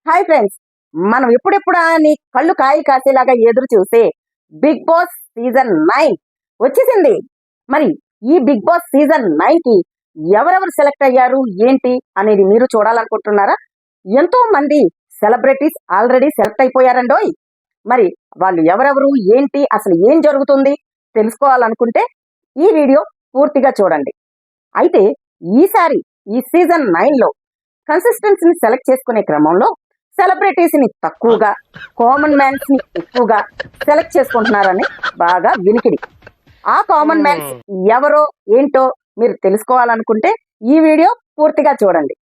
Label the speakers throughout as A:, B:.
A: Hi friends, మనం ఎప్పుడెప్పుడా అని కళ్ళు కాయలు కాసేలాగా ఎదురు చూసే బిగ్ బాస్ సీజన్ 9 వచ్చేసింది. మరి ఈ బిగ్ బాస్ సీజన్ 9 కి ఎవరెవరు సెలెక్ట్ అయ్యారు ఏంటి అనేది మీరు చూడాలనుకుంటున్నారా? ఎంతో మంది సెలబ్రిటీస్ ఆల్రెడీ సెలెక్ట్ అయిపోయారండోయ్. మరి వాళ్ళు ఎవరెవరు ఏంటి, అసలు ఏం జరుగుతుంది తెలుసుకోవాలనుకుంటే ఈ వీడియో పూర్తిగా చూడండి. అయితే ఈసారి ఈ సీజన్ 9 లో కన్సిస్టెన్సీని సెలెక్ట్ చేసుకునే క్రమంలో సెలబ్రిటీస్ ని తక్కువగా, కామన్ మ్యాన్స్ ని ఎక్కువగా సెలెక్ట్ చేసుకుంటున్నారని బాగా వినికిడి. ఆ కామన్ మ్యాన్స్ ఎవరో ఏంటో మీరు తెలుసుకోవాలనుకుంటే ఈ వీడియో పూర్తిగా చూడండి.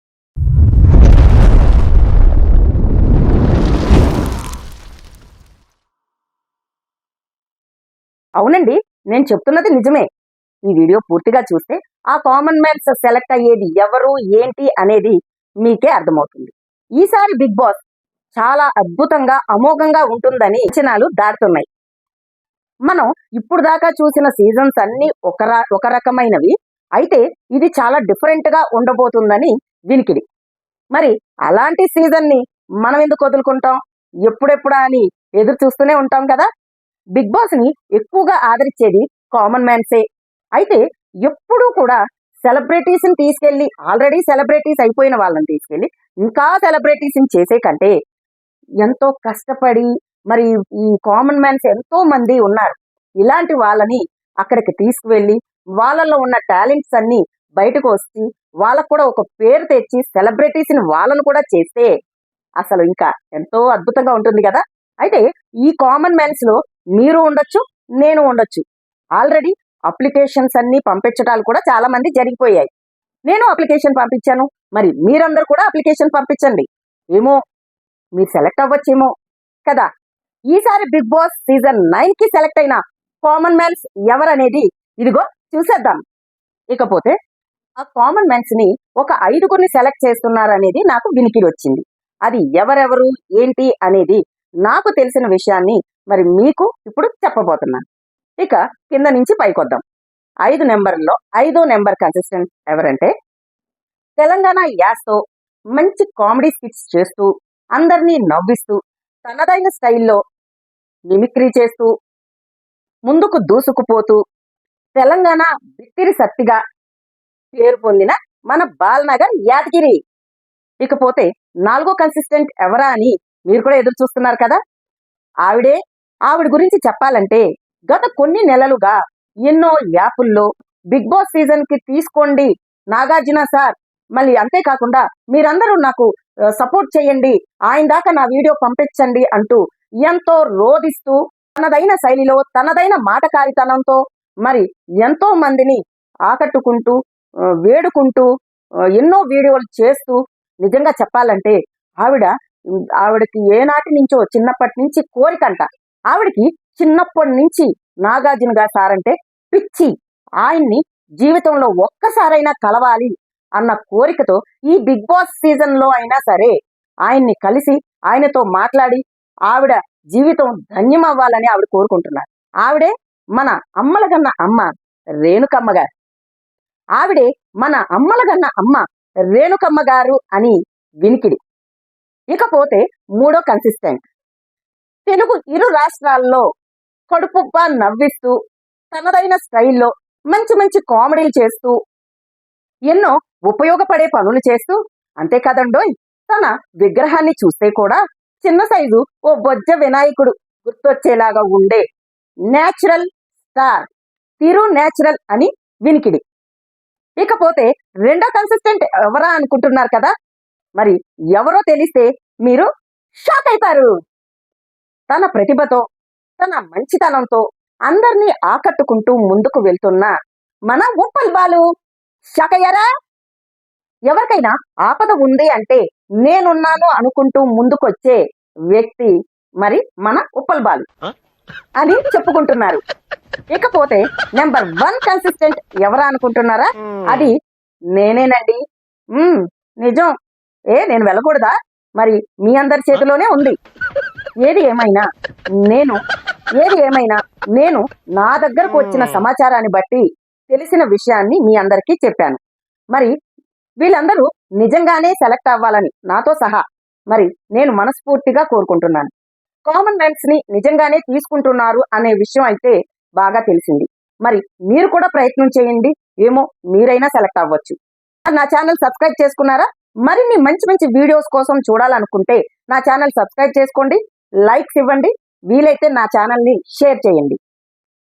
A: అవునండి, నేను చెప్తున్నది నిజమే. ఈ వీడియో పూర్తిగా చూస్తే ఆ కామన్ మ్యాన్స్ సెలెక్ట్ అయ్యేది ఎవరు ఏంటి అనేది మీకే అర్థమవుతుంది. ఈసారి బిగ్ బాస్ చాలా అద్భుతంగా, అమోఘంగా ఉంటుందని అంచనాలు దాటుతున్నాయి. మనం ఇప్పుడు దాకా చూసిన సీజన్స్ అన్ని ఒక రకమైనవి అయితే ఇది చాలా డిఫరెంట్ గా ఉండబోతుందని వినికిడి. మరి అలాంటి సీజన్ ని మనం ఎందుకు వదులుకుంటాం? ఎప్పుడెప్పుడా అని ఎదురు చూస్తూనే ఉంటాం కదా. బిగ్ బాస్ ని ఎక్కువగా ఆదరించేది కామన్ మ్యాన్సే. అయితే ఎప్పుడూ కూడా సెలబ్రిటీస్ ని తీసుకెళ్లి, ఆల్రెడీ సెలబ్రిటీస్ అయిపోయిన వాళ్ళని తీసుకెళ్లి ఇంకా సెలబ్రిటీస్ చేసే కంటే ఎంతో కష్టపడి, మరి ఈ కామన్ మ్యాన్స్ ఎంతో మంది ఉన్నారు. ఇలాంటి వాళ్ళని అక్కడికి తీసుకువెళ్ళి వాళ్ళలో ఉన్న టాలెంట్స్ అన్ని బయటకు వచ్చి వాళ్ళకు కూడా ఒక పేరు తెచ్చి సెలబ్రిటీస్ ని వాళ్ళను కూడా చేస్తే అసలు ఇంకా ఎంతో అద్భుతంగా ఉంటుంది కదా. అయితే ఈ కామన్ మ్యాన్స్ లో మీరు ఉండొచ్చు, నేను ఉండొచ్చు. ఆల్రెడీ అప్లికేషన్స్ అన్ని పంపించడాలు కూడా చాలా మంది జరిగిపోయాయి. నేను అప్లికేషన్ పంపించాను, మరి మీరందరూ కూడా అప్లికేషన్ పంపించండి. ఏమో మీరు సెలెక్ట్ అవ్వచ్చేమో కదా. ఈసారి బిగ్ బాస్ సీజన్ 9 కి సెలెక్ట్ అయిన కామన్ మ్యాన్స్ ఎవరనేది ఇదిగో చూసేద్దాం. ఇకపోతే ఆ కామన్ మ్యాన్స్ ని ఒక 5గురిని సెలెక్ట్ చేస్తున్నారనేది నాకు వినికిడి వచ్చింది. అది ఎవరెవరు ఏంటి అనేది నాకు తెలిసిన విషయాన్ని మరి మీకు ఇప్పుడు చెప్పబోతున్నాను. ఇక కింద నుంచి పైకొద్దాం. 5 నెంబర్లో 5వ నెంబర్ కన్సిస్టెంట్ ఎవరంటే, తెలంగాణ యాస్తో మంచి కామెడీ స్కిట్స్ చేస్తూ అందరినీ నవ్విస్తూ తనదైన స్టైల్లో మిమిక్రీ చేస్తూ ముందుకు దూసుకుపోతూ తెలంగాణ బిత్తిరి సత్తిగా పేరు పొందిన మన బాలనగర్ యాదగిరి. ఇకపోతే 4వ కన్సిస్టెంట్ ఎవరా అని మీరు కూడా ఎదురు చూస్తున్నారు కదా. ఆవిడ గురించి చెప్పాలంటే గత కొన్ని నెలలుగా ఎన్నో యాపుల్లో బిగ్ బాస్ సీజన్ కి తీసుకోండి నాగార్జున సార్, మళ్ళీ అంతేకాకుండా మీరందరూ నాకు సపోర్ట్ చేయండి, ఆయన దాకా నా వీడియో పంపించండి అంటూ ఎంతో రోధిస్తూ తనదైన శైలిలో, తనదైన మాటకారితనంతో మరి ఎంతో మందిని ఆకట్టుకుంటూ వేడుకుంటూ ఎన్నో వీడియోలు చేస్తూ, నిజంగా చెప్పాలంటే ఆవిడకి ఏనాటి నుంచో చిన్నప్పటి నుంచి కోరికంట. ఆవిడకి చిన్నప్పటి నుంచి నాగార్జున గారు సార్ అంటే పిచ్చి. ఆయన్ని జీవితంలో ఒక్కసారైనా కలవాలి అన్న కోరికతో ఈ బిగ్ బాస్ సీజన్ లో అయినా సరే ఆయన్ని కలిసి ఆయనతో మాట్లాడి ఆవిడ జీవితం ధన్యమవ్వాలని ఆవిడ కోరుకుంటున్నారు. ఆవిడే మన అమ్మలగన్న అమ్మ రేణుకమ్మ గారు. ఆవిడే మన అమ్మలగన్న అమ్మ రేణుకమ్మ గారు అని వినికిడి. ఇకపోతే 3వ కన్సిస్టెంట్, తెలుగు ఇరు రాష్ట్రాల్లో కడుపుబ్బా నవ్విస్తూ తనదైన స్టైల్లో మంచి మంచి కామెడీలు చేస్తూ ఎన్నో ఉపయోగపడే పనులు చేస్తూ, అంతేకాదండోయ్ తన విగ్రహాన్ని చూస్తే కూడా చిన్న సైజు ఓ బొజ్జ వినాయకుడు గుర్తొచ్చేలాగా ఉండే నేచురల్ స్టార్ తిరు నేచురల్ అని వినికిడి. ఇకపోతే 2వ కన్సిస్టెంట్ ఎవరా అనుకుంటున్నారు కదా. మరి ఎవరో తెలిస్తే మీరు షాక్ అవుతారు. తన ప్రతిభతో, తన మంచితనంతో అందరినీ ఆకట్టుకుంటూ ముందుకు వెళ్తున్న మన ఉప్పల్ బాలు. షాక్ అయ్యారా? ఎవరికైనా ఆపద ఉంది అంటే నేనున్నాను అనుకుంటూ ముందుకొచ్చే వ్యక్తి మరి మన ఉప్పల్ బాలు అని చెప్పుకుంటున్నారు. ఇకపోతే నెంబర్ 1 కన్సిస్టెంట్ ఎవరా అనుకుంటున్నారా? అది నేనేనండి. నిజం. నేను వెళ్ళకూడదా? మరి మీ అందరి చేతిలోనే ఉంది. ఏది ఏమైనా నేను నా దగ్గరకు వచ్చిన సమాచారాన్ని బట్టి తెలిసిన విషయాన్ని మీ అందరికీ చెప్పాను. మరి వీళ్ళందరూ నిజంగానే సెలెక్ట్ అవ్వాలని నాతో సహా మరి నేను మనస్ఫూర్తిగా కోరుకుంటున్నాను. కామన్వెల్త్ ని నిజంగానే తీసుకుంటున్నారు అనే విషయం అయితే బాగా తెలిసింది. మరి మీరు కూడా ప్రయత్నం చేయండి, ఏమో మీరైనా సెలెక్ట్ అవ్వచ్చు. నా ఛానల్ సబ్స్క్రైబ్ చేసుకున్నారా? మరిన్ని మంచి మంచి వీడియోస్ కోసం చూడాలనుకుంటే నా ఛానల్ సబ్స్క్రైబ్ చేసుకోండి, లైక్స్ ఇవ్వండి, వీలైతే నా ఛానల్ని షేర్ చేయండి.